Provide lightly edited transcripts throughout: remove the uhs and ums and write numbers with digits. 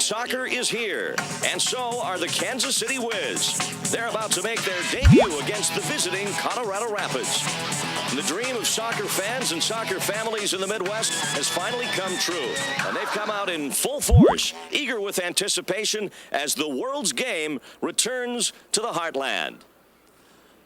Soccer is here, and so are the Kansas City Wiz. They're about to make their debut against the visiting Colorado Rapids. The dream of soccer fans and soccer families in the Midwest has finally come true, and they've come out in full force, eager with anticipation as the world's game returns to the heartland.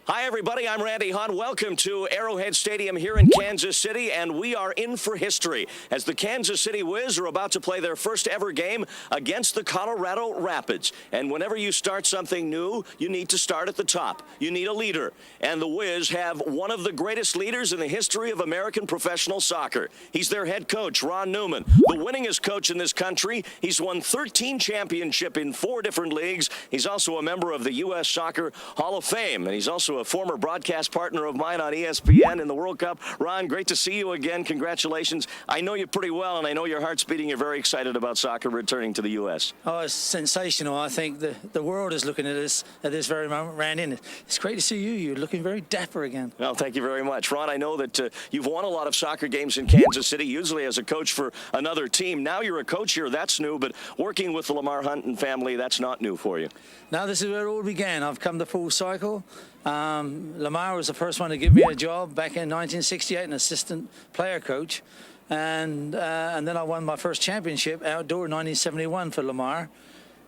Hi, everybody. I'm Randy Hunt. Welcome to Arrowhead Stadium here in Kansas City, and we are in for history as the Kansas City Wiz are about to play their first ever game against the Colorado Rapids. And whenever you start something new, you need to start at the top. You need a leader, and the Wiz have one of the greatest leaders in the history of American professional soccer. He's their head coach, Ron Newman, the winningest coach in this country. He's won 13 championships in 4 different leagues. He's also a member of the U.S. Soccer Hall of Fame, and he's also a former broadcast partner of mine on ESPN in the World Cup. Ron, great to see you again. Congratulations. I know you pretty well, and I know your heart's beating. You're very excited about soccer returning to the U.S. Oh, it's sensational. I think the world is looking at this very moment, Randy, and it's great to see you. You're looking very dapper again. Well, thank you very much. Ron, I know that you've won a lot of soccer games in Kansas City, usually as a coach for another team. Now you're a coach here. That's new, but working with the Lamar Hunt and family, that's not new for you. Now this is where it all began. I've come the full cycle. Lamar was the first one to give me a job back in 1968, an assistant player coach. And then I won my first championship outdoor in 1971 for Lamar.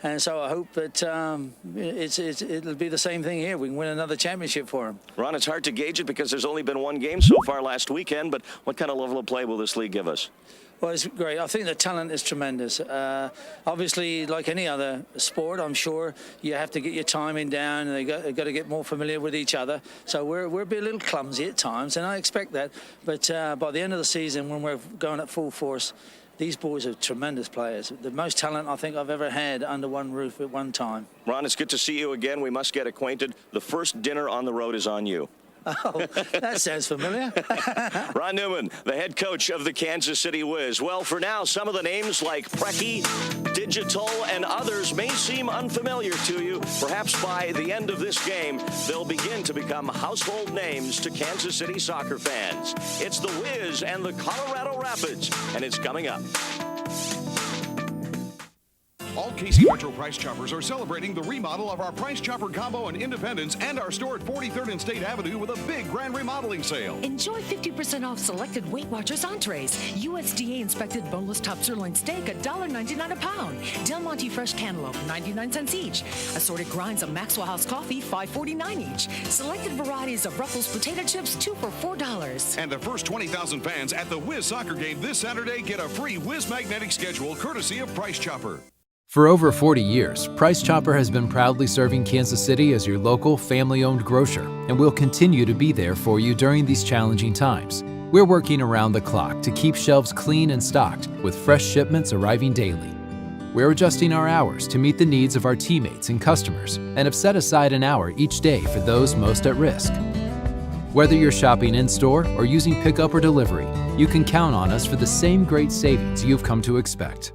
And so I hope that it'll be the same thing here. We can win another championship for him. Ron, it's hard to gauge it because there's only been one game so far last weekend, but what kind of level of play will this league give us? Well, it's great. I think the talent is tremendous. Obviously, like any other sport, I'm sure you have to get your timing down, and they've got to get more familiar with each other. So we're a bit a little clumsy at times, and I expect that. But by the end of the season, when we're going at full force, these boys are tremendous players. The most talent I think I've ever had under one roof at one time. Ron, it's good to see you again. We must get acquainted. The first dinner on the road is on you. Oh, that sounds familiar. Ron Newman, the head coach of the Kansas City Wiz. Well, for now, some of the names like Preki, Digital, and others may seem unfamiliar to you. Perhaps by the end of this game, they'll begin to become household names to Kansas City soccer fans. It's the Wiz and the Colorado Rapids, and it's coming up. All KC Metro Price Choppers are celebrating the remodel of our Price Chopper Combo in Independence and our store at 43rd and State Avenue with a big grand remodeling sale. Enjoy 50% off selected Weight Watchers entrees. USDA inspected boneless top sirloin steak, $1.99 a pound. Del Monte fresh cantaloupe, 99 cents each. Assorted grinds of Maxwell House coffee, $5.49 each. Selected varieties of Ruffles potato chips, 2 for $4. And the first 20,000 fans at the Wiz soccer game this Saturday get a free Wiz magnetic schedule courtesy of Price Chopper. For over 40 years, Price Chopper has been proudly serving Kansas City as your local, family-owned grocer, and will continue to be there for you during these challenging times. We're working around the clock to keep shelves clean and stocked, with fresh shipments arriving daily. We're adjusting our hours to meet the needs of our teammates and customers, and have set aside an hour each day for those most at risk. Whether you're shopping in-store or using pickup or delivery, you can count on us for the same great savings you've come to expect.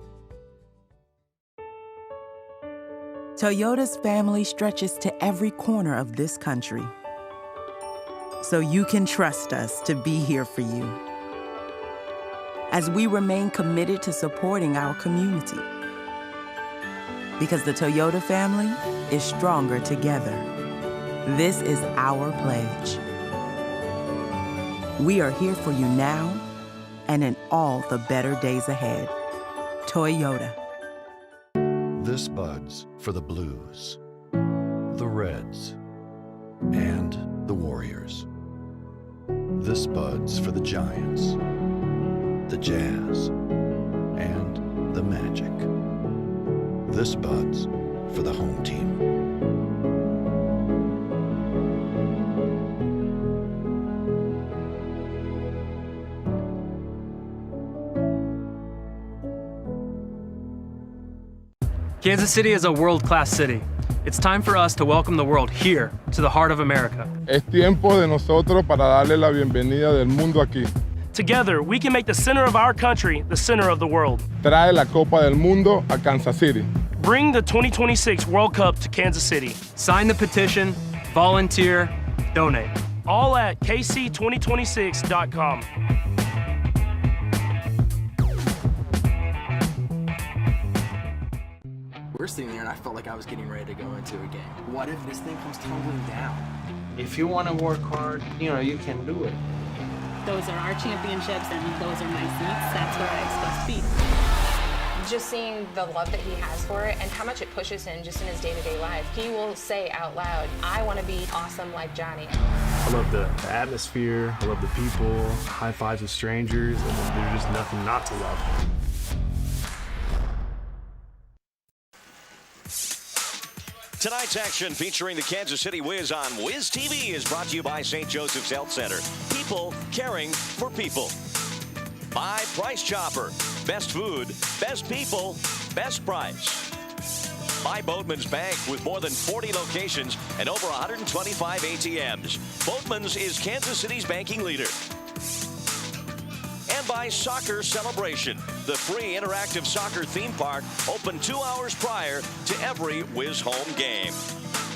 Toyota's family stretches to every corner of this country, so you can trust us to be here for you as we remain committed to supporting our community. Because the Toyota family is stronger together. This is our pledge. We are here for you now and in all the better days ahead. Toyota. This Bud's for the Blues, the Reds, and the Warriors. This Bud's for the Giants, the Jazz, and the Magic. This Bud's for the home team. Kansas City is a world-class city. It's time for us to welcome the world here, to the heart of America. Es tiempo de nosotros para darle la bienvenida del mundo aquí. Together, we can make the center of our country the center of the world. Trae la Copa del Mundo a Kansas City. Bring the 2026 World Cup to Kansas City. Sign the petition, volunteer, donate. All at kc2026.com. We're sitting there, and I felt like I was getting ready to go into a game. What if this thing comes tumbling down? If you want to work hard, you can do it. Those are our championships, and those are my seats. That's where I supposed to be. Just seeing the love that he has for it and how much it pushes him just in his day-to-day life. He will say out loud, I want to be awesome like Johnny. I love the atmosphere, I love the people, high fives with strangers, and there's just nothing not to love. Tonight's action featuring the Kansas City Wiz on Wiz TV is brought to you by St. Joseph's Health Center. People caring for people. By Price Chopper. Best food, best people, best price. By Boatman's Bank with more than 40 locations and over 125 ATMs. Boatman's is Kansas City's banking leader. And by Soccer Celebration, the free interactive soccer theme park open 2 hours prior to every Wiz home game.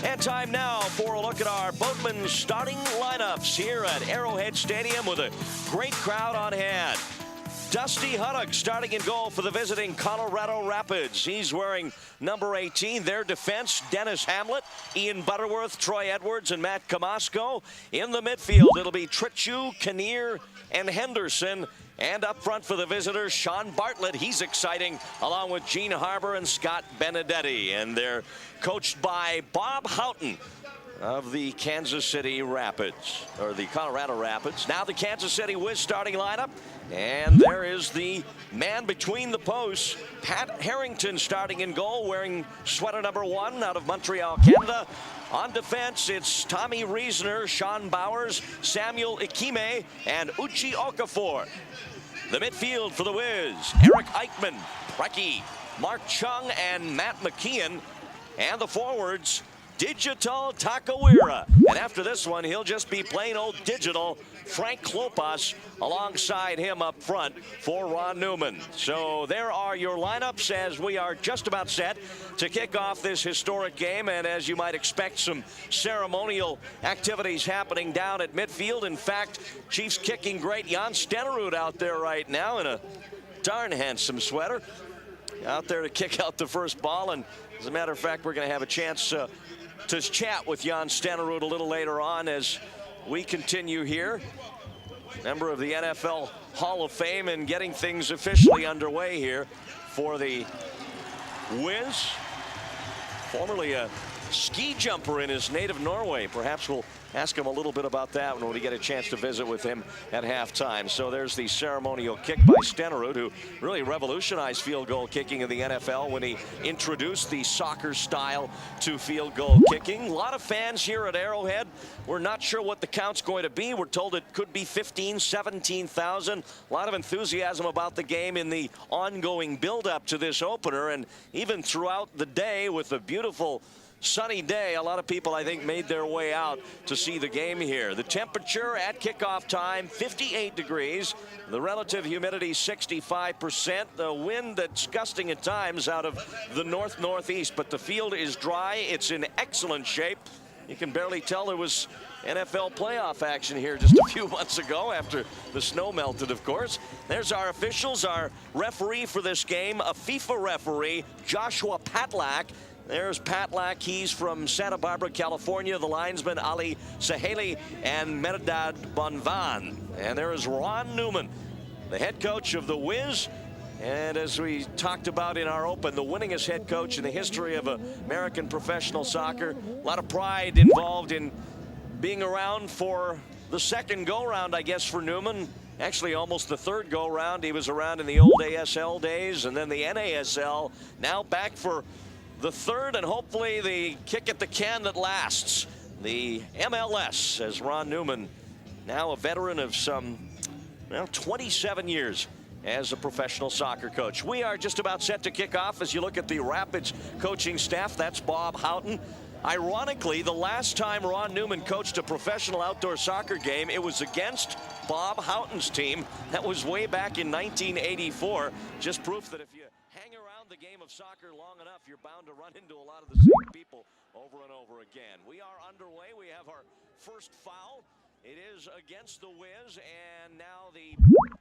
And time now for a look at our Boatman's starting lineups here at Arrowhead Stadium with a great crowd on hand. Dusty Huddock starting in goal for the visiting Colorado Rapids. He's wearing number 18. Their defense, Dennis Hamlet, Ian Butterworth, Troy Edwards, and Matt Camasco. In the midfield, it'll be Trichu, Kinnear, and Henderson. And up front for the visitors, Sean Bartlett. He's exciting, along with Gene Harbor and Scott Benedetti. And they're coached by Bob Houghton of the Kansas City Rapids, or the Colorado Rapids. Now the Kansas City Wiz starting lineup. And there is the man between the posts, Pat Harrington starting in goal, wearing sweater number 1 out of Montreal, Canada. On defense, it's Tommy Reisner, Sean Bowers, Samuel Ikime, and Uchi Okafor. The midfield for the Wiz, Eric Eichmann, Preki, Mark Chung, and Matt McKeon. And the forwards, Digital Takawira. And after this one, he'll just be plain old digital. Frank Klopas alongside him up front for Ron Newman. So there are your lineups as we are just about set to kick off this historic game. And as you might expect, some ceremonial activities happening down at midfield. In fact, Chiefs kicking great Jan Stenerud out there right now in a darn handsome sweater. Out there to kick out the first ball. And as a matter of fact, we're going to have a chance to chat with Jan Stenerud a little later on as we continue here. Member of the NFL Hall of Fame and getting things officially underway here for the Wiz. Formerly a ski jumper in his native Norway. Perhaps we'll ask him a little bit about that when we get a chance to visit with him at halftime. So there's the ceremonial kick by Stenerud, who really revolutionized field goal kicking in the NFL when he introduced the soccer style to field goal kicking. A lot of fans here at Arrowhead. We're not sure what the count's going to be. We're told it could be 15, 17,000. A lot of enthusiasm about the game in the ongoing build-up to this opener. And even throughout the day with a beautiful sunny day, a lot of people, I think, made their way out to see the game here. The temperature at kickoff time, 58 degrees. The relative humidity, 65%. The wind that's gusting at times out of the north-northeast, but the field is dry. It's in excellent shape. You can barely tell there was NFL playoff action here just a few months ago after the snow melted, of course. There's our officials, our referee for this game, a FIFA referee, Joshua Patlak. There's Patlak. He's from Santa Barbara, California. The linesman, Ali Saheli and Merdad Bonvan. And there is Ron Newman, the head coach of the Wiz. And as we talked about in our open, the winningest head coach in the history of American professional soccer. A lot of pride involved in being around for the second go-round, I guess, for Newman. Actually, almost the third go-round. He was around in the old ASL days and then the NASL. Now back for the third and hopefully the kick at the can that lasts. The MLS, as Ron Newman, now a veteran of some 27 years as a professional soccer coach. We are just about set to kick off as you look at the Rapids coaching staff. That's Bob Houghton. Ironically, the last time Ron Newman coached a professional outdoor soccer game, it was against Bob Houghton's team. That was way back in 1984. Just proof that if you hang around the game of soccer long enough, you're bound to run into a lot of the same people over and over again. We are underway. We have our first foul. It is against the Wiz, and now the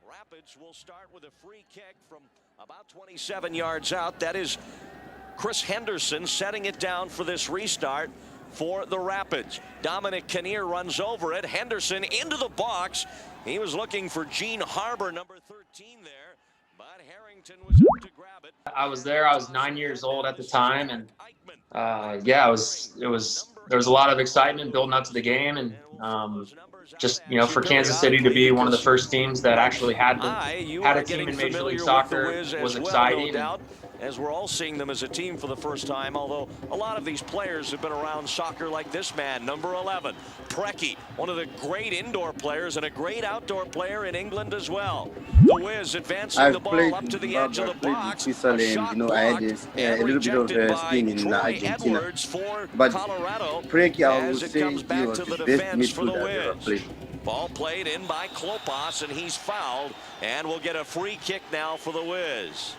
Rapids will start with a free kick from about 27 yards out. That is Chris Henderson setting it down for this restart for the Rapids. Dominic Kinnear runs over it. Henderson into the box. He was looking for Gene Harbor, number 13 there, but Harrington was up to grab it. I was there. I was 9 years old at the time, and yeah, there was a lot of excitement building up to the game, and just for Kansas City to be one of the first teams that actually had a team in Major League Soccer was exciting. As we're all seeing them as a team for the first time, although a lot of these players have been around soccer like this man, number 11, Preki, one of the great indoor players and a great outdoor player in England as well. The Wiz advancing the ball up to the edge of the box. A shot blocked and rejected by Troy Edwards for Colorado as it comes back to the defense for the Wiz. Ball played in by Klopas, and he's fouled, and we'll get a free kick now for the Wiz.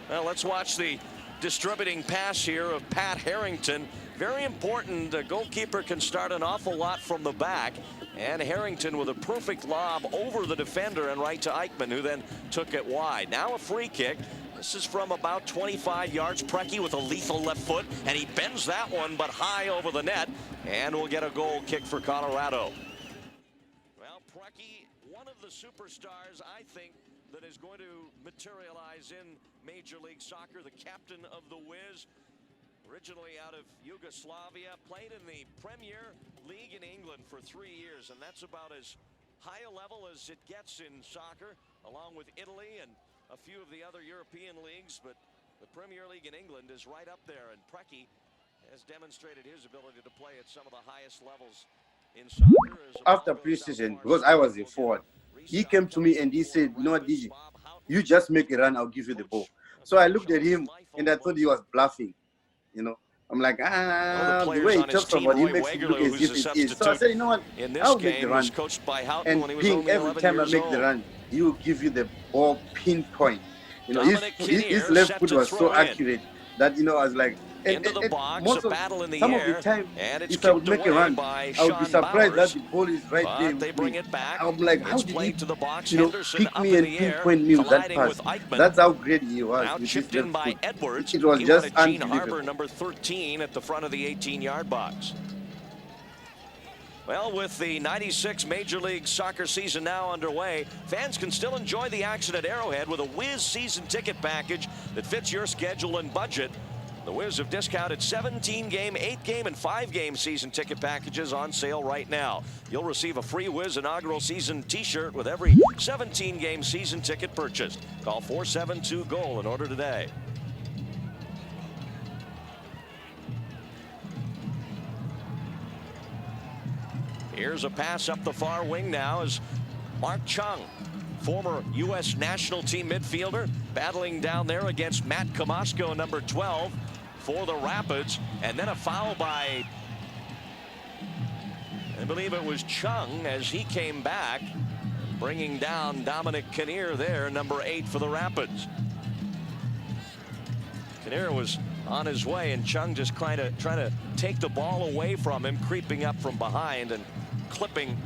Well, let's watch the distributing pass here of Pat Harrington. Very important. The goalkeeper can start an awful lot from the back. And Harrington with a perfect lob over the defender and right to Eichmann, who then took it wide. Now a free kick. This is from about 25 yards. Preki with a lethal left foot, and he bends that one, but high over the net. And we'll get a goal kick for Colorado. Well, Preki, one of the superstars, I think, that is going to materialize in Major League Soccer, the captain of the Wiz, originally out of Yugoslavia, played in the Premier League in England for 3 years, and that's about as high a level as it gets in soccer, along with Italy and a few of the other European leagues, but the Premier League in England is right up there, and Preki has demonstrated his ability to play at some of the highest levels in soccer. After pre-season, because I was a forward, he came to me and he said, you know what, DJ, you just make a run, I'll give you the ball. So I looked at him and I thought he was bluffing. I'm like, the way he talks about, he makes it look as if it is. So I said, you know what, I'll make the run. And Ping, every time I make the run, he will give you the ball pinpoint. His left foot was so accurate that, I was like, into the box, a battle in the some air, of the time, and it's if I would make a run, by I would be surprised Bowers, that the ball is right there. they bring it back. I'm like, how did he, to the box. pick me and pinpoint me with that pass? That's how great he was. Now chipped in by Edwards. It was just Gene Harbor, number 13, at the front of the 18-yard box. Well, with the 96 Major League Soccer season now underway, fans can still enjoy the action at Arrowhead with a Wiz season ticket package that fits your schedule and budget. The Wiz have discounted 17-game, 8-game, and 5-game season ticket packages on sale right now. You'll receive a free Wiz inaugural season t-shirt with every 17-game season ticket purchased. Call 472-GOAL in order today. Here's a pass up the far wing now as Mark Chung, former U.S. national team midfielder, battling down there against Matt Comasco, number 12, for the Rapids. And then a foul by, I believe it was Chung, as he came back, bringing down Dominic Kinnear there, number 8 for the Rapids. Kinnear was on his way, and Chung just kind of trying to take the ball away from him, creeping up from behind and clipping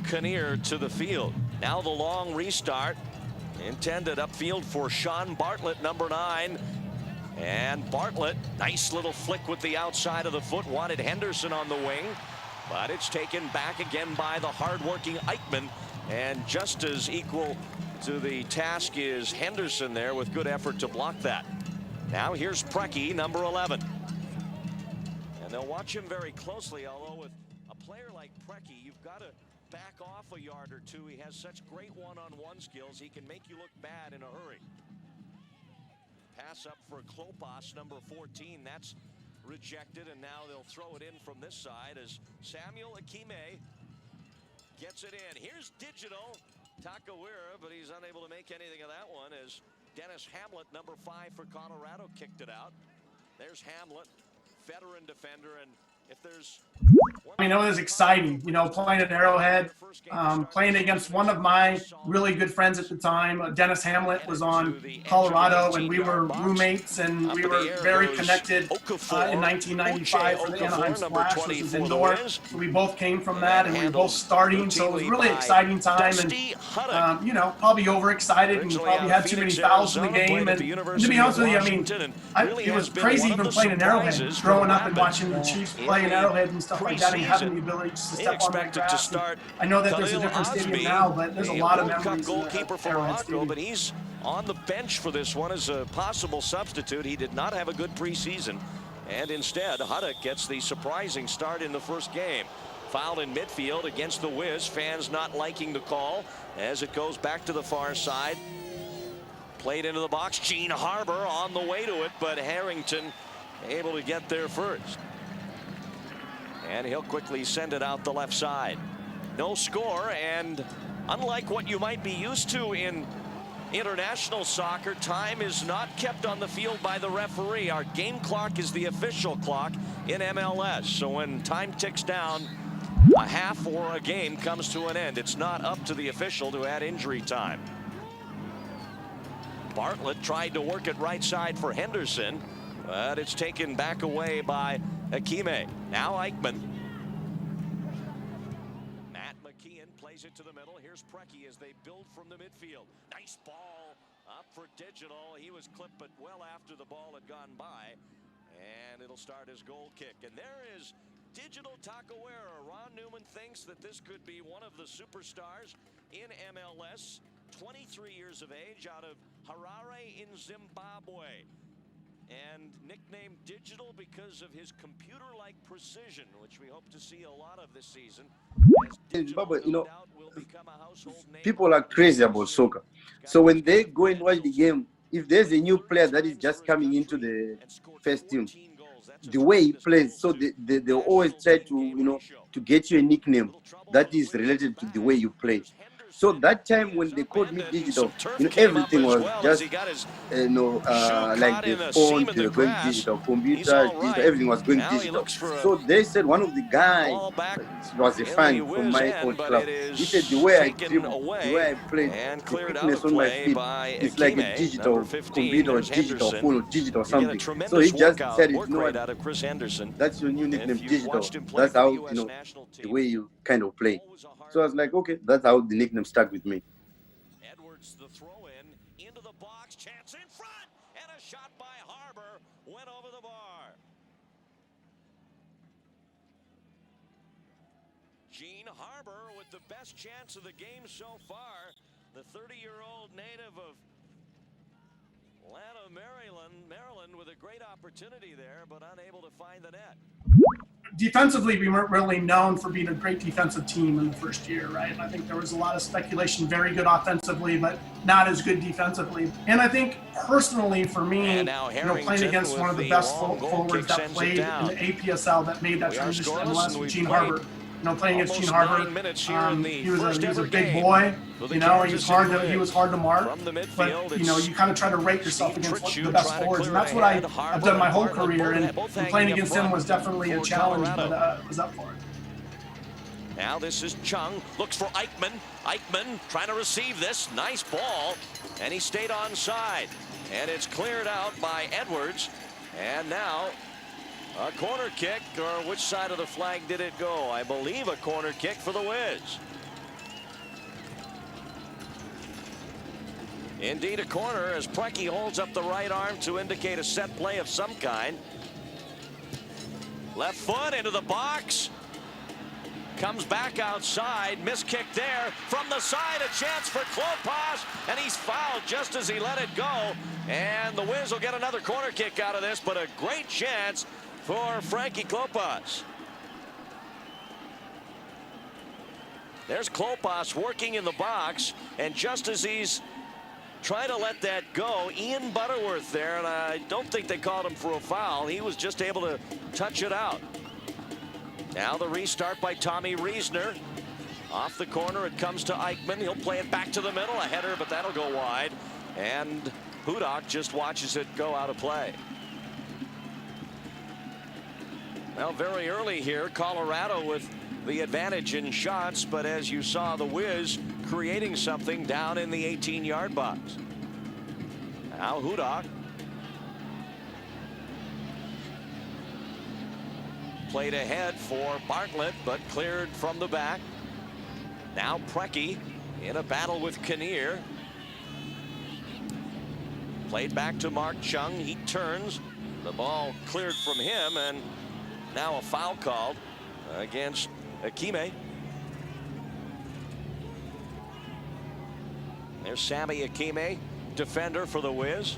Kinnear to the field. Now the long restart, intended upfield for Sean Bartlett, number 9. And Bartlett, nice little flick with the outside of the foot, wanted Henderson on the wing, but it's taken back again by the hardworking Eichmann, and just as equal to the task is Henderson there with good effort to block that. Now here's Preki, number 11. And they'll watch him very closely, although with a player like Preki, you've got to back off a yard or two. He has such great one-on-one skills. He can make you look bad in a hurry. Pass up for Klopas, number 14. That's rejected, and now they'll throw it in from this side as Samuel Akime gets it in. Here's Digital Takawira, but he's unable to make anything of that one as Dennis Hamlet, number 5 for Colorado, kicked it out. There's Hamlet, veteran defender, and if there's I mean, it was exciting, you know, playing at Arrowhead, playing against one of my really good friends at the time. Dennis Hamlet was on Colorado, and we were roommates, and we were very connected in 1995 for the Anaheim Splash, which was indoor. So we both came from that, and we were both starting. So it was a really exciting time, and you know, probably overexcited and probably had too many fouls in the game. And to be honest with you, I mean, it was crazy even playing in Arrowhead, growing up and watching the Chiefs play in Arrowhead and stuff like that, and having the ability to step on that grass. I know that there's a different stadium now, but there's a lot of memories. Goalkeeper for Morocco, but he's on the bench for this one as a possible substitute. He did not have a good preseason, and instead Huddock gets the surprising start in the first game. Foul in midfield against the Wiz. Fans not liking the call as it goes back to the far side. Played into the box. Gene Harbor on the way to it, but Harrington able to get there first. And he'll quickly send it out the left side. No score, and unlike what you might be used to in international soccer, time is not kept on the field by the referee. Our game clock is the official clock in MLS. So when time ticks down, a half or a game comes to an end. It's not up to the official to add injury time. Bartlett tried to work it right side for Henderson, but it's taken back away by Akime. Now Eichmann. Matt McKeon plays it to the middle. Here's Preki as they build from the midfield. Nice ball up for Digital. He was clipped, but well after the ball had gone by. And it'll start his goal kick. And there is Digital Takawera. Ron Newman thinks that this could be one of the superstars in MLS. 23 years of age, out of Harare in Zimbabwe. And nicknamed Digital because of his computer-like precision, which we hope to see a lot of this season. Zimbabwe, you know, people are crazy about soccer. So when they go and watch the game, if there's a new player that is just coming into the first team, the way he plays, so they always try to, you know, to get you a nickname that is related to the way you play. So that time when they called me Digital, you know, everything was just, you know, like the phone, they were going digital, computer, digital, everything was going digital. So they said one of the guys was a fan from my old club. He said the way I dribble, the way I play, the quickness on my feet, it's like a digital computer or digital phone or digital something. So he just said, you know what, that's your new nickname, Digital. That's how, you know, the way you kind of play. So I was like, okay, that's how the nickname stuck with me. Edwards, the throw in into the box, chance in front, and a shot by Harbor went over the bar. Gene Harbor with the best chance of the game so far. The 30-year-old native of Atlanta, Maryland with a great opportunity there, but unable to find the net. Defensively, we weren't really known for being a great defensive team in the first year, right? I think there was a lot of speculation, very good offensively, but not as good defensively. And I think personally for me, you know, playing against one of the best forwards that played in the APSL that made that transition to MLS, Gene Harbor. You know, playing against Gene Harbor, he was a big boy. You know, he was hard to mark. But you know, you kind of try to rate yourself against the best forwards, and that's what I've done my whole career. And playing against him was definitely a challenge, but was up for it. Now this is Chung, looks for Eichmann. Eichmann trying to receive this, nice ball, and he stayed onside. And it's cleared out by Edwards, and now a corner kick, or which side of the flag did it go? I believe a corner kick for the Wiz. Indeed, a corner as Preki holds up the right arm to indicate a set play of some kind. Left foot into the box. Comes back outside, missed kick there. From the side, a chance for Klopas, and he's fouled just as he let it go. And the Wiz will get another corner kick out of this, but a great chance for Frankie Klopas. There's Klopas working in the box, and just as he's trying to let that go, Ian Butterworth there, and I don't think they called him for a foul. He was just able to touch it out. Now the restart by Tommy Reisner. Off the corner, it comes to Eichmann. He'll play it back to the middle, a header, but that'll go wide. And Hudak just watches it go out of play. Well, very early here, Colorado with the advantage in shots, but as you saw, the Wiz creating something down in the 18-yard box. Now Hudak played ahead for Bartlett, but cleared from the back. Now Preki in a battle with Kinnear. Played back to Mark Chung. He turns. The ball cleared from him, and now a foul called against Akime. There's Sammy Akime, defender for the Wiz.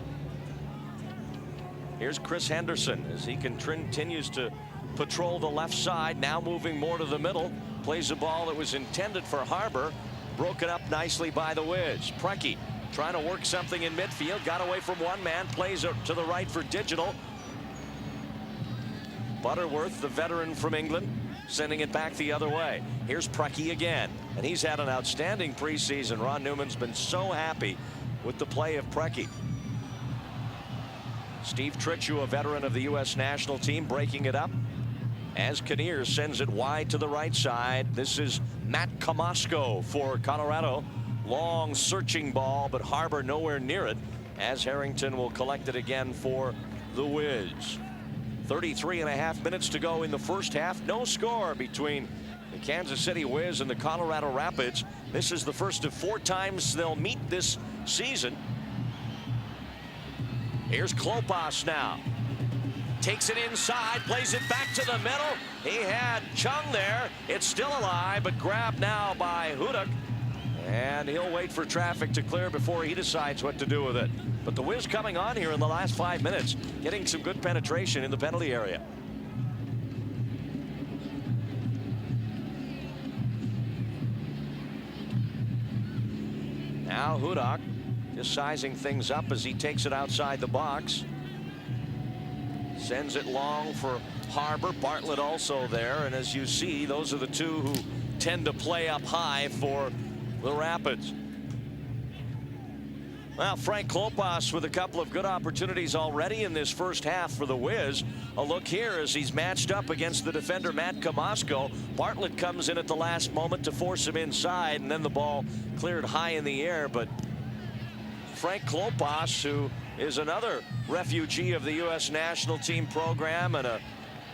Here's Chris Henderson as he continues to patrol the left side, now moving more to the middle. Plays a ball that was intended for Harbor, broken up nicely by the Wiz. Preki trying to work something in midfield, got away from one man, plays it to the right for Digital. Butterworth, the veteran from England, sending it back the other way. Here's Preki again, and he's had an outstanding preseason. Ron Newman's been so happy with the play of Preki. Steve Tritchu, a veteran of the U.S. national team, breaking it up as Kinnear sends it wide to the right side. This is Matt Comasco for Colorado. Long searching ball, but Harbor nowhere near it, as Harrington will collect it again for the Wiz. 33.5 minutes to go in the first half. No score between the Kansas City Wiz and the Colorado Rapids. This is the first of 4 times they'll meet this season. Here's Klopas now. Takes it inside, plays it back to the middle. He had Chung there. It's still alive, but grabbed now by Hudak. And he'll wait for traffic to clear before he decides what to do with it. But the Wiz coming on here in the last 5 minutes, getting some good penetration in the penalty area. Now Hudak just sizing things up as he takes it outside the box. Sends it long for Harbor. Bartlett also there. And as you see, those are the two who tend to play up high for the Rapids. Well, Frank Klopas with a couple of good opportunities already in this first half for the Wiz. A look here as he's matched up against the defender Matt Comasco. Bartlett comes in at the last moment to force him inside, and then the ball cleared high in the air. But Frank Klopas, who is another refugee of the U.S. national team program and an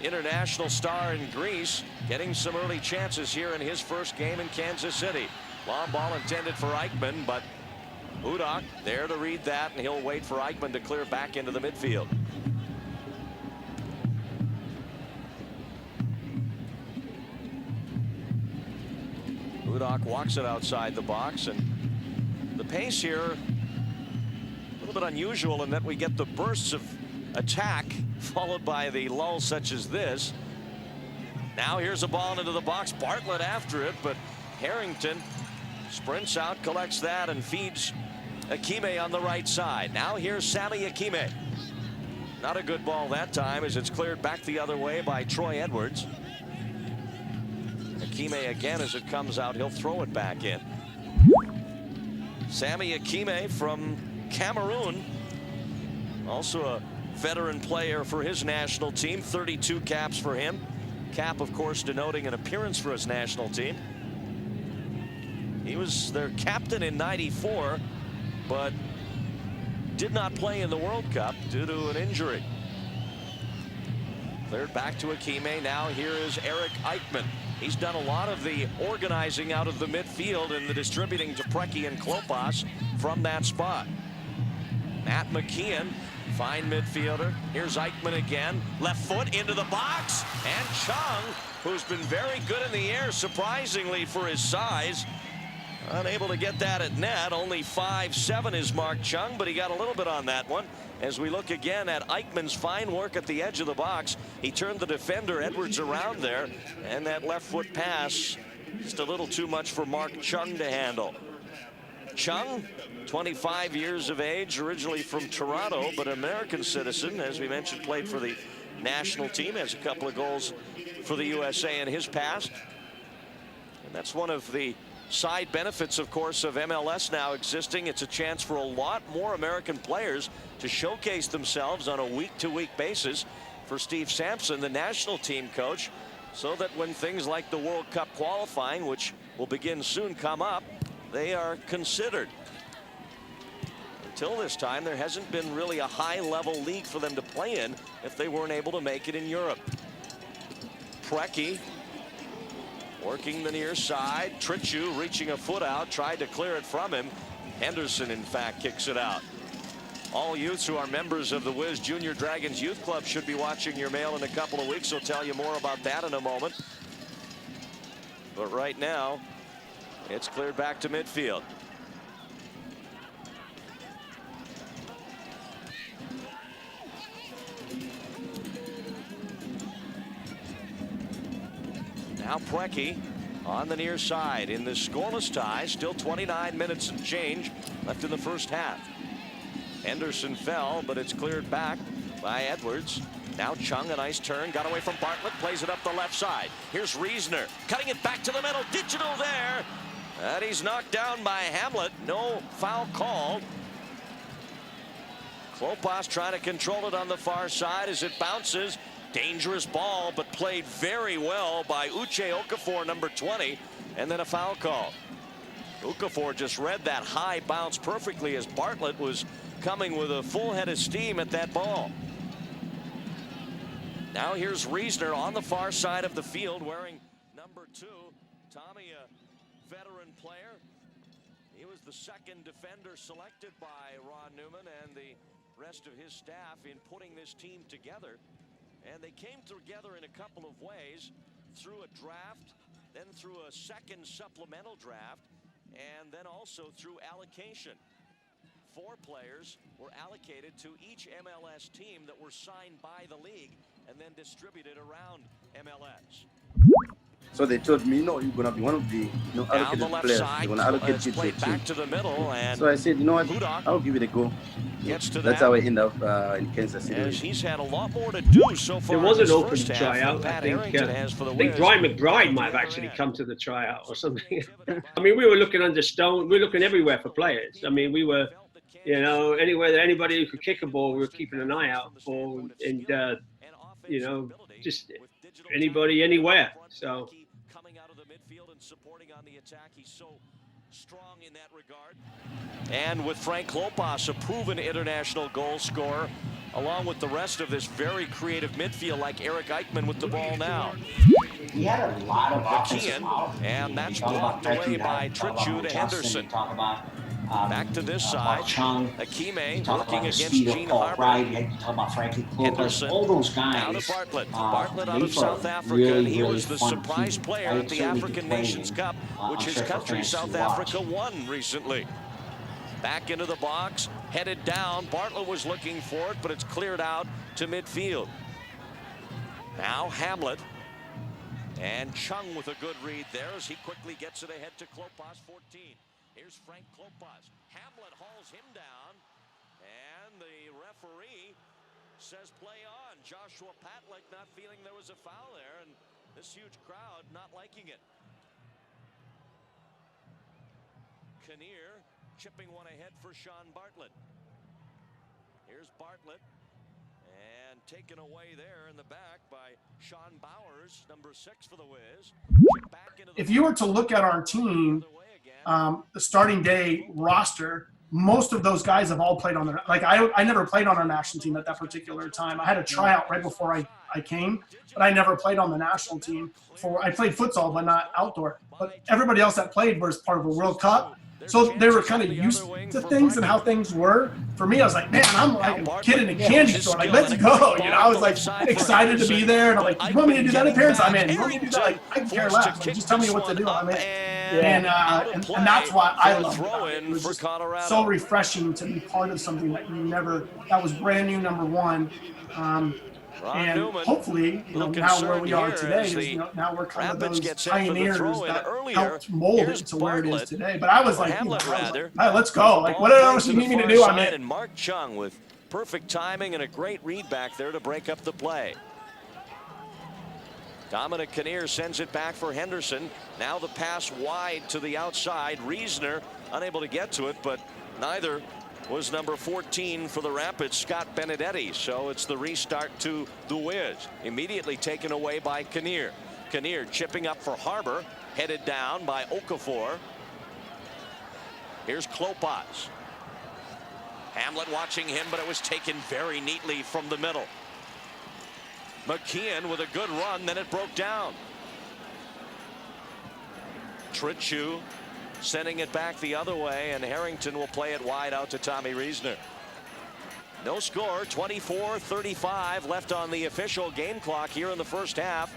international star in Greece, getting some early chances here in his first game in Kansas City. Long ball intended for Eichmann, but Hudak there to read that, and he'll wait for Eichmann to clear back into the midfield. Hudak walks it outside the box, and the pace here a little bit unusual in that we get the bursts of attack followed by the lulls such as this. Now here's a ball into the box. Bartlett after it, but Harrington sprints out, collects that, and feeds Akime on the right side. Now here's Sammy Akime. Not a good ball that time as it's cleared back the other way by Troy Edwards. Akime again as it comes out. He'll throw it back in. Sammy Akime from Cameroon. Also a veteran player for his national team. 32 caps for him. Cap, of course, denoting an appearance for his national team. He was their captain in '94, but did not play in the World Cup due to an injury. Cleared back to Akime. Now here is Eric Eichmann. He's done a lot of the organizing out of the midfield and the distributing to Preki and Klopas from that spot. Matt McKeon, fine midfielder. Here's Eichmann again. Left foot into the box. And Chung, who's been very good in the air, surprisingly for his size. Unable to get that at net. Only 5'7" is Mark Chung, but he got a little bit on that one. As we look again at Eichmann's fine work at the edge of the box, he turned the defender Edwards around there, and that left foot pass just a little too much for Mark Chung to handle. Chung, 25 years of age, originally from Toronto, but an American citizen, as we mentioned, played for the national team, has a couple of goals for the USA in his past. And that's one of the side benefits, of course, of MLS now existing. It's a chance for a lot more American players to showcase themselves on a week-to-week basis. for Steve Sampson, the national team coach, so that when things like the World Cup qualifying, which will begin soon, come up, they are considered. Until this time, there hasn't been really a high-level league for them to play in if they weren't able to make it in Europe. Preki working the near side. Trichu reaching a foot out, tried to clear it from him. Henderson, in fact, kicks it out. All youths who are members of the Wiz Junior Dragons Youth Club should be watching your mail in a couple of weeks. We'll tell you more about that in a moment. But right now, it's cleared back to midfield. Now Preki on the near side in the scoreless tie. Still 29 minutes and change left in the first half. Henderson fell, but it's cleared back by Edwards. Now Chung, a nice turn, got away from Bartlett, plays it up the left side. Here's Reisner, cutting it back to the middle. Digital there. And he's knocked down by Hamlet. No foul called. Klopas trying to control it on the far side as it bounces. Dangerous ball, but played very well by Uche Okafor, number 20, and then a foul call. Okafor just read that high bounce perfectly as Bartlett was coming with a full head of steam at that ball. Now here's Reisner on the far side of the field wearing number 2. Tommy, a veteran player. He was the second defender selected by Ron Newman and the rest of his staff in putting this team together. And they came together in a couple of ways, through a draft, then through a second supplemental draft, and then also through allocation. 4 players were allocated to each MLS team that were signed by the league and then distributed around MLS. So they told me, you're going to be one of the allocated players. They're going to allocate you to the team. Back to the middle, and so I said, you know what, I'll give it a go. That's how I end up in Kansas City. As he's had a lot more to do so far. There was an open tryout. I think Brian McBride might have actually come to the tryout or something. I mean, we were looking under Stone. We were looking everywhere for players. I mean, we were, anywhere that anybody who could kick a ball, we were keeping an eye out for, and just anybody, anywhere. So. Supporting on the attack, he's so strong in that regard. And with Frank Klopas, a proven international goal scorer, along with the rest of this very creative midfield like Eric Eichmann with the ball now. He had a lot of offensive and that's blocked away by Trichu to Henderson. Back to this side. Akime working against Gene Harper. You talk about Frankie Henderson, all those guys. Down to Bartlett. Bartlett out of South Africa, and he was the surprise player at the African Nations Cup, which his country, South Africa, won recently. Back into the box, headed down. Bartlett was looking for it, but it's cleared out to midfield. Now Hamlet. And Chung with a good read there as he quickly gets it ahead to Klopas, 14. Here's Frank Klopas. Hamlet hauls him down, and the referee says play on. Joshua Patlick not feeling there was a foul there, and this huge crowd not liking it. Kinnear chipping one ahead for Sean Bartlett. Here's Bartlett, and taken away there in the back by Sean Bowers, number 6 for the Wiz. If you were to look at our team, the starting day roster, most of those guys have all played on their, I never played on our national team at that particular time. I had a tryout right before I came, but I never played on the national team. I played futsal, but not outdoor. But everybody else that played was part of a World Cup. So they were kind of used to things and how things were. For me, I was like, man, I'm like a kid in a candy store. Like, let's go. I was like excited to be there. And I'm like, you want me to do that appearance? I'm in. You want me to do that? I can care less. Just tell me what to do. I'm in. And that's why I love it. It was just so refreshing to be part of something that was brand new, number one. And hopefully, now where we are today is, now we're kind of those pioneers that helped mold it to where it is today. But I was like, let's go. Like, whatever else you need me to do, I'm in. And Mark Chung with perfect timing and a great read back there to break up the play. Dominic Kinnear sends it back for Henderson. Now the pass wide to the outside. Reisner unable to get to it, but neither was number 14 for the Rapids, Scott Benedetti. So it's the restart to the Wiz. Immediately taken away by Kinnear. Kinnear chipping up for Harbor, headed down by Okafor. Here's Klopas. Hamlet watching him, but it was taken very neatly from the middle. McKeon with a good run, then it broke down. Trichu sending it back the other way, and Harrington will play it wide out to Tommy Reesner. No score, 24-35 left on the official game clock here in the first half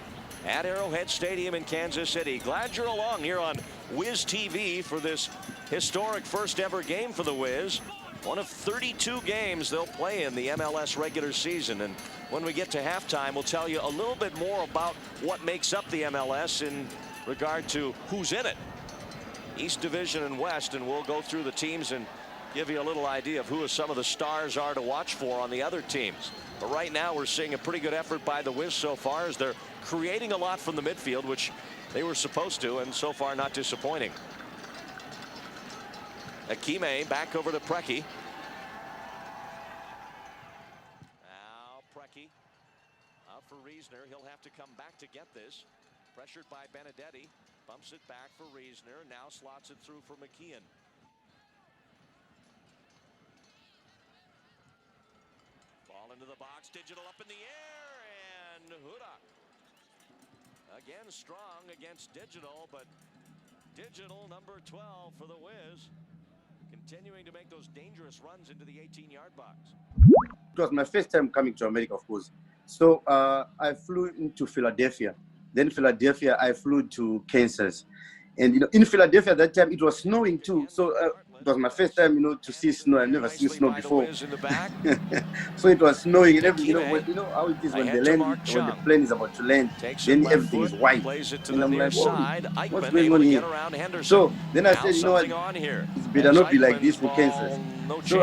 at Arrowhead Stadium in Kansas City. Glad you're along here on Wiz TV for this historic first ever game for the Wiz. One of 32 games they'll play in the MLS regular season. And when we get to halftime, we'll tell you a little bit more about what makes up the MLS in regard to who's in it. East Division and West, and we'll go through the teams and give you a little idea of who some of the stars are to watch for on the other teams. But right now we're seeing a pretty good effort by the Wiz so far as they're creating a lot from the midfield, which they were supposed to, and so far not disappointing. Akime back over to Preki. Now Preki out for Reesner. He'll have to come back to get this. Pressured by Benedetti. Bumps it back for Reesner. Now slots it through for McKeon. Ball into the box. Digital up in the air. And Hudak. Again strong against Digital, but Digital number 12 for the Wiz. Continuing to make those dangerous runs into the 18-yard box. It was my first time coming to America, of course. So I flew into Philadelphia. Then Philadelphia, I flew to Kansas. And, in Philadelphia at that time, it was snowing too. So it was my first time, to see snow. I've never seen snow before. So it was snowing and everything. How it is when the plane is about to land, then everything is white. And I'm like, what's going on here? So then I said, it better not be like this for Kansas. So,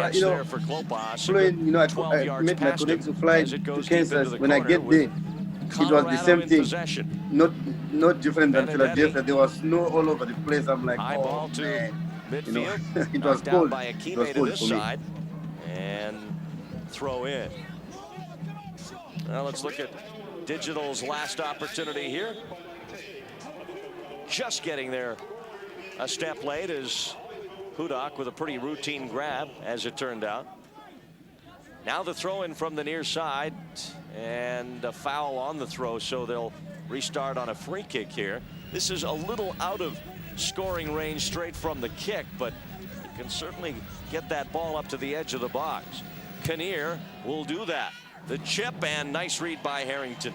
flying, I made my connecting flight to Kansas. When I get there, it was the same thing, not different than Philadelphia. There was snow all over the place. I'm like, oh man, it was cold. It was cold for me. And throw in. Now let's look at Digital's last opportunity here. Just getting there a step late is Hudak with a pretty routine grab, as it turned out. Now the throw in from the near side, and a foul on the throw, so they'll restart on a free kick here. This is a little out of scoring range straight from the kick, but you can certainly get that ball up to the edge of the box. Kinnear will do that. The chip, and nice read by Harrington.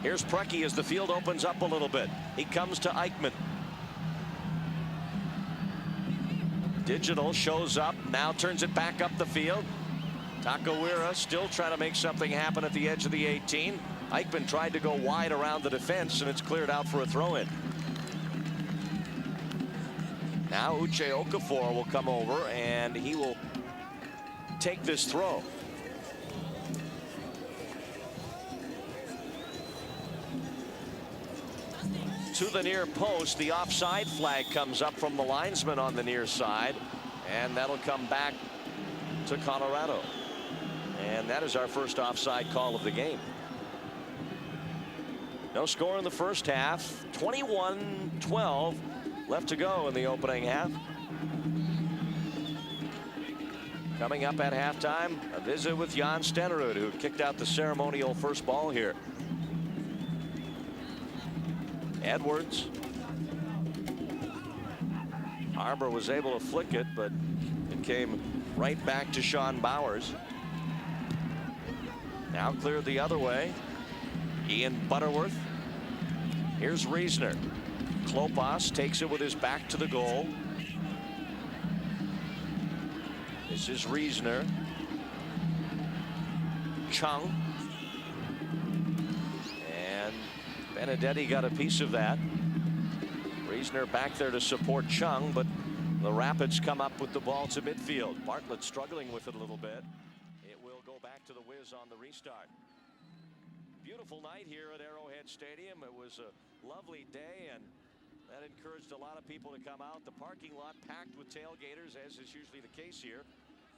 Here's Preki as the field opens up a little bit. He comes to Eichmann. Digital shows up, now turns it back up the field. Takawira still trying to make something happen at the edge of the 18. Eichmann tried to go wide around the defense, and it's cleared out for a throw-in. Now Uche Okafor will come over, and he will take this throw. To the near post, the offside flag comes up from the linesman on the near side, and that'll come back to Colorado. And that is our first offside call of the game. No score in the first half. 21-12 left to go in the opening half. Coming up at halftime, a visit with Jan Stenerud, who kicked out the ceremonial first ball here. Edwards. Harbor was able to flick it, but it came right back to Sean Bowers. Now cleared the other way. Ian Butterworth. Here's Reesner. Klopas takes it with his back to the goal. This is Reesner. Chung. And Benedetti got a piece of that. Reesner back there to support Chung, but the Rapids come up with the ball to midfield. Bartlett struggling with it a little bit. It will go back to the Wiz on the restart. Beautiful night here at Arrowhead Stadium. It was a lovely day, and That encouraged a lot of people to come out. The parking lot packed with tailgaters, as is usually the case here,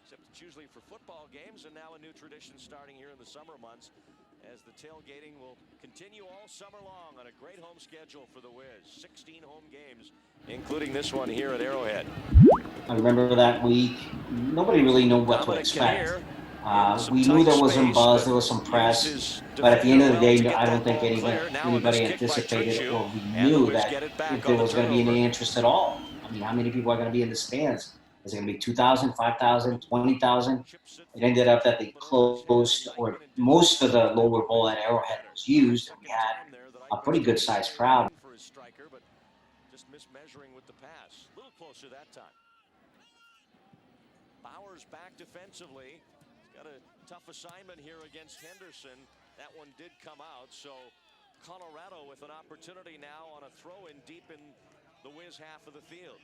except it's usually for football games, and now a new tradition starting here in the summer months, as the tailgating will continue all summer long on a great home schedule for the Wiz. 16 home games, including this one here at Arrowhead. I remember that week, nobody really knew what to expect. We knew there was some buzz, there was some press, but at the end of the day, I don't think anybody anticipated or we knew that if there was going to be any interest at all. I mean, how many people are going to be in the stands? Is it going to be 2,000, 5,000, 20,000? It ended up that they closed, or most of the lower bowl at Arrowhead was used, and we had a pretty good sized crowd. For his striker, but just mismeasuring with the pass. A little closer that time. Bowers back defensively. He's got a tough assignment here against Henderson. That one did come out, so Colorado with an opportunity now on a throw in deep in the Wiz half of the field.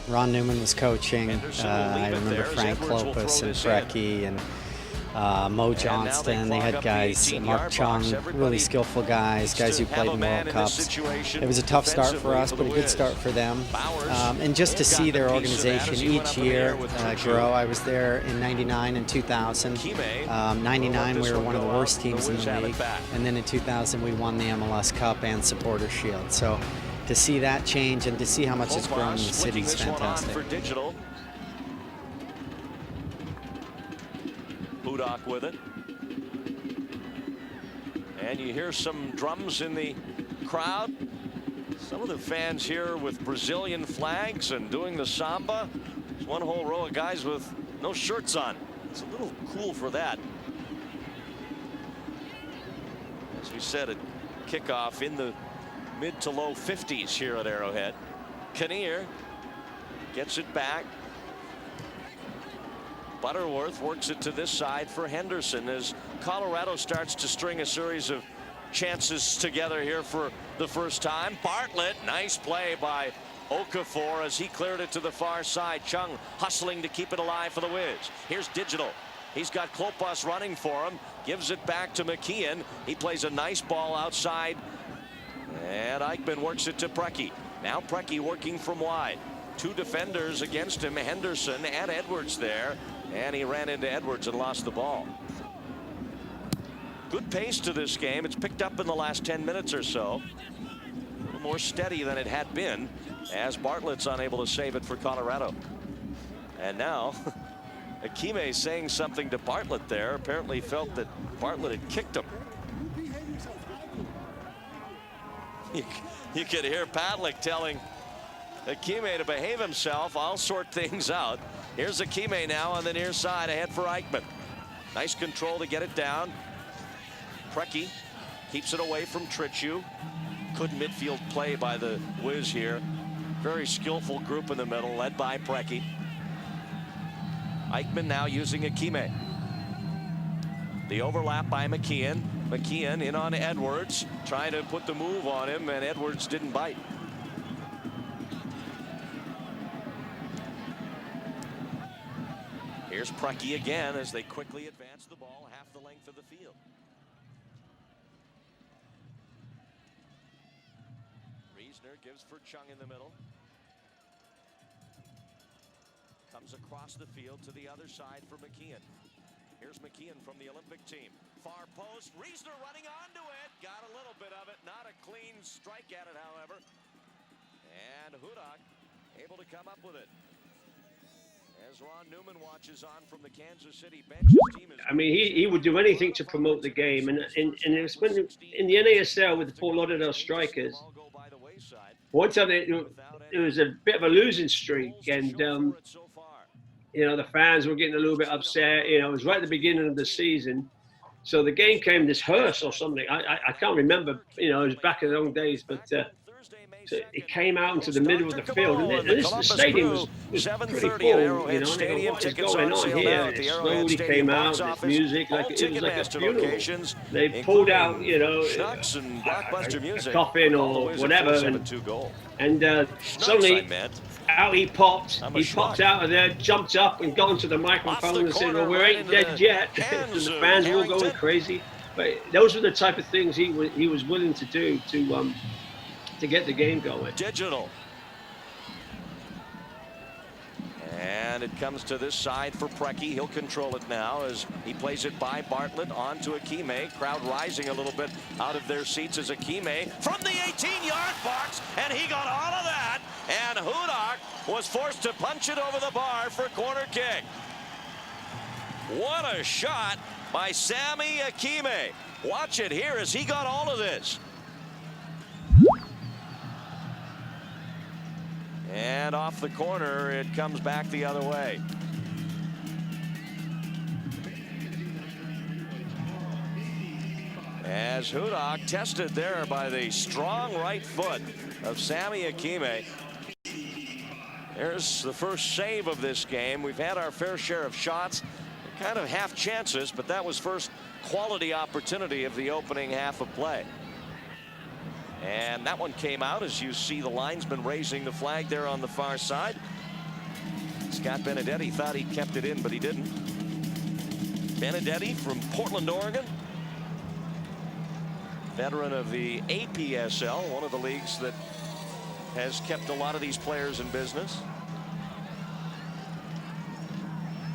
Ron Newman was coaching. I remember Frank Klopas and Brecky and Mo Johnston. They had guys, Mark Chung, really skillful guys who played in World Cups. It was a tough start for us, but a good start for them. And just to see their organization each year grow. I was there in '99 and 2000. '99 we were one of the worst teams in the league, and then in 2000 we won the MLS Cup and Supporters Shield. So to see that change and to see how much it's grown in the city is fantastic. Hudak with it. And you hear some drums in the crowd. Some of the fans here with Brazilian flags and doing the samba. There's one whole row of guys with no shirts on. It's a little cool for that. As we said, a kickoff in the mid to low 50s here at Arrowhead. Kinnear gets it back. Butterworth works it to this side for Henderson as Colorado starts to string a series of chances together here for the first time. Bartlett, nice play by Okafor as he cleared it to the far side. Chung hustling to keep it alive for the Wiz. Here's Digital. He's got Klopas running for him. Gives it back to McKeon. He plays a nice ball outside. And Eichmann works it to Brecky. Now Brecky working from wide. Two defenders against him, Henderson and Edwards there. And he ran into Edwards and lost the ball. Good pace to this game. It's picked up in the last 10 minutes or so. A little more steady than it had been as Bartlett's unable to save it for Colorado. And now Akime saying something to Bartlett there. Apparently felt that Bartlett had kicked him. You could hear Padlick telling Akime to behave himself. I'll sort things out. Here's Akime now on the near side ahead for Eichmann. Nice control to get it down. Brecky keeps it away from Trichu. Good midfield play by the Wiz here. Very skillful group in the middle led by Brecky. Eichmann now using Akime. The overlap by McKeon. McKeon in on Edwards, trying to put the move on him, and Edwards didn't bite. Here's Brecky again as they quickly advance the ball half the length of the field. Reisner gives for Chung in the middle. Comes across the field to the other side for McKeon. Here's McKeon from the Olympic team. Far post. Reisner running onto it. Got a little bit of it. Not a clean strike at it, however. And Hudak able to come up with it. As Ron Newman watches on from the Kansas City bench, his team is... I mean, he would do anything to promote the game. And it was when in the NASL with the Fort Lauderdale Strikers, one time it was a bit of a losing streak. And, you know, the fans were getting a little bit upset. You know, it was right at the beginning of the season. So the game came this hearse or something. I can't remember. You know, it was back in the old days. But so it came out into the middle of the field. And the stadium was pretty full. You know, and they go, what is going on here? It slowly came out, this music. Like, it was like a funeral. They pulled out, you know, a coffin or whatever. And suddenly... out he popped. He popped out of there, jumped up, and got into the microphone and said, "Well, we ain't dead yet." And the fans were going crazy. But those were the type of things he was willing to do to get the game going. Digital. And it comes to this side for Preki. He'll control it now as he plays it by Bartlett on to Akime. Crowd rising a little bit out of their seats as Akime from the 18-yard box, and he got all of that. And Hudak was forced to punch it over the bar for corner kick. What a shot by Sammy Akime. Watch it here as he got all of this. And off the corner, it comes back the other way. As Hudak tested there by the strong right foot of Sammy Akime. There's the first save of this game. We've had our fair share of shots, kind of half chances, but that was first quality opportunity of the opening half of play. And that one came out as you see the linesman raising the flag there on the far side. Scott Benedetti thought he kept it in, but he didn't. Benedetti from Portland, Oregon. Veteran of the APSL, one of the leagues that has kept a lot of these players in business.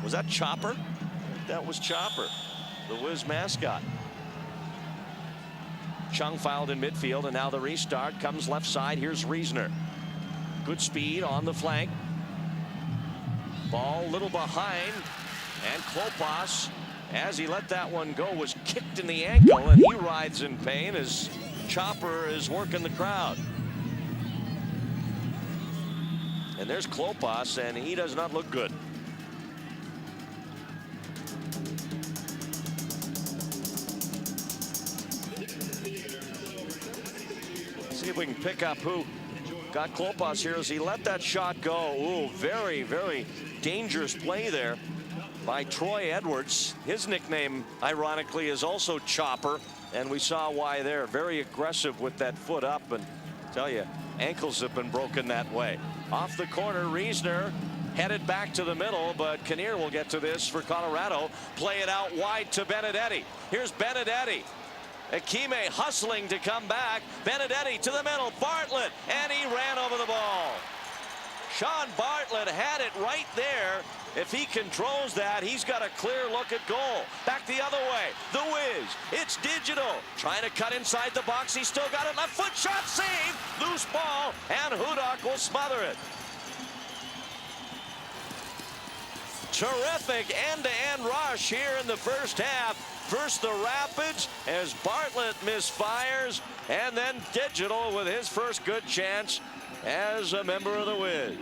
Was that Chopper? That was Chopper, the Wiz mascot. Chung fouled in midfield, and now the restart comes left side. Here's Reisner. Good speed on the flank. Ball a little behind, and Klopas, as he let that one go, was kicked in the ankle, and he rides in pain as Chopper is working the crowd. And there's Klopas, and he does not look good. See if we can pick up who got Klopas here as he let that shot go. Ooh, very, very dangerous play there by Troy Edwards. His nickname, ironically, is also Chopper, and we saw why there. Very aggressive with that foot up, and I tell you, ankles have been broken that way. Off the corner, Reisner headed back to the middle, but Kinnear will get to this for Colorado. Play it out wide to Benedetti. Here's Benedetti. Akime hustling to come back. Benedetti to the middle. Bartlett, and he ran over the ball. Sean Bartlett had it right there. If he controls that, he's got a clear look at goal. Back the other way. The Wiz. It's Digital. Trying to cut inside the box. He's still got it. Left foot shot saved. Loose ball, and Hudak will smother it. Terrific end-to-end rush here in the first half. First the Rapids as Bartlett misfires, and then Digital with his first good chance as a member of the Wiz.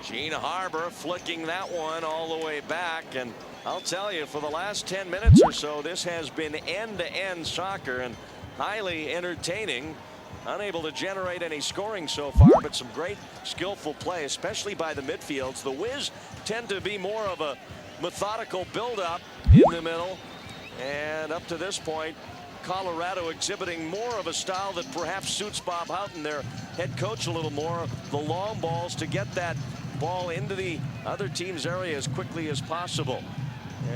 Gene Harbor flicking that one all the way back, and I'll tell you, for the last 10 minutes or so, this has been end-to-end soccer and highly entertaining. Unable to generate any scoring so far, but some great skillful play, especially by the midfields. The Wiz tend to be more of a methodical build-up in the middle, and up to this point, Colorado exhibiting more of a style that perhaps suits Bob Houghton, their head coach, a little more. The long balls to get that ball into the other team's area as quickly as possible,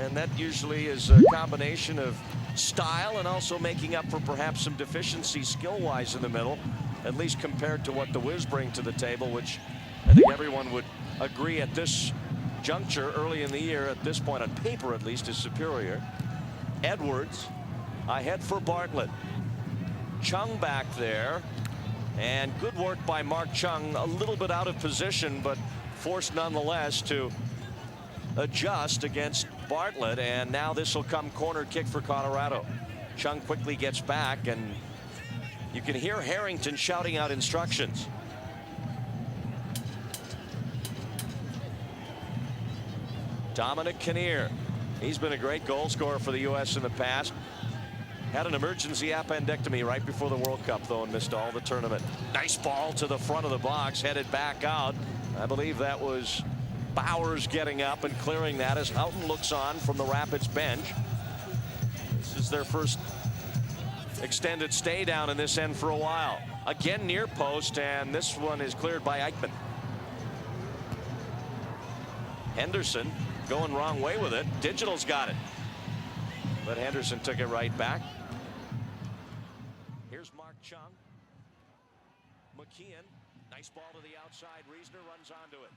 and that usually is a combination of style and also making up for perhaps some deficiency skill-wise in the middle, at least compared to what the Wiz bring to the table, which I think everyone would agree at this juncture early in the year, at this point on paper at least, is superior. Edwards ahead for Bartlett. Chung back there, and good work by Mark Chung, a little bit out of position, but forced nonetheless to adjust against Bartlett, and now this will come corner kick for Colorado. Chung quickly gets back, and you can hear Harrington shouting out instructions. Dominic Kinnear, he's been a great goal scorer for the U.S. in the past. Had an emergency appendectomy right before the World Cup, though, and missed all the tournament. Nice ball to the front of the box, headed back out. I believe that was Bowers getting up and clearing that as Houghton looks on from the Rapids bench. This is their first extended stay down in this end for a while. Again near post, and this one is cleared by Eichmann. Henderson going wrong way with it. Digital's got it. But Henderson took it right back. Here's Mark Chung. McKeon, nice ball to the outside. Reisner runs onto it.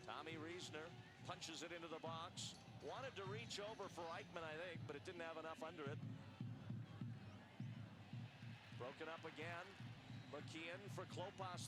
Tommy Reisner punches it into the box. Wanted to reach over for Eichmann, I think, but it didn't have enough under it. Broken up again. McKeon for Klopas